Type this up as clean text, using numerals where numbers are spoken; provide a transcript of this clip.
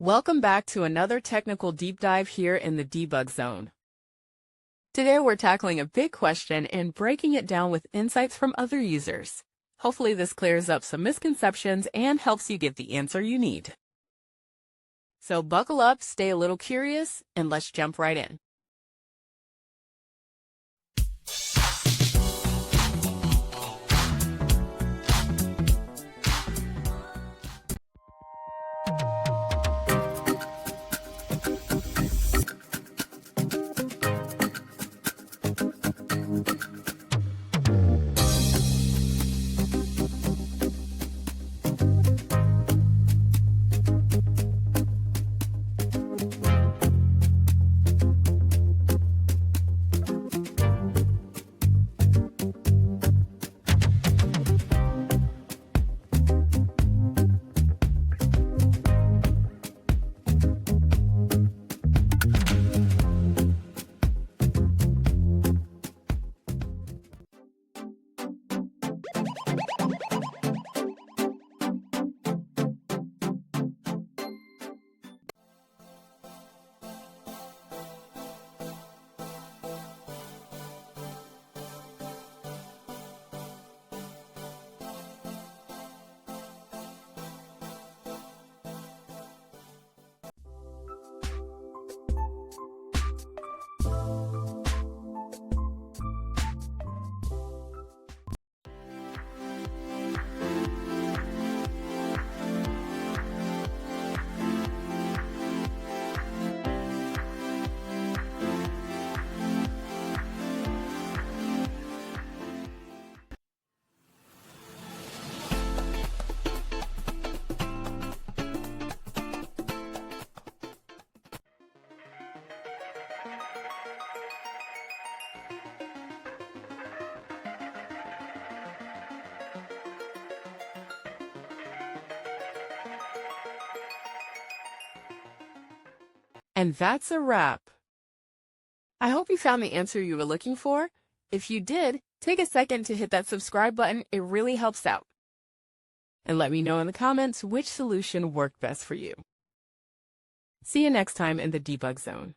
Welcome back to another technical deep dive here in the debug zone. Today we're tackling a big question and breaking it down with insights from other users. Hopefully this clears up some misconceptions and helps you get the answer you need. So buckle up, stay a little curious, and let's jump right in. And that's a wrap. I hope you found the answer you were looking for. If you did, take a second to hit that subscribe button. It really helps out. And let me know in the comments which solution worked best for you. See you next time in the debug zone.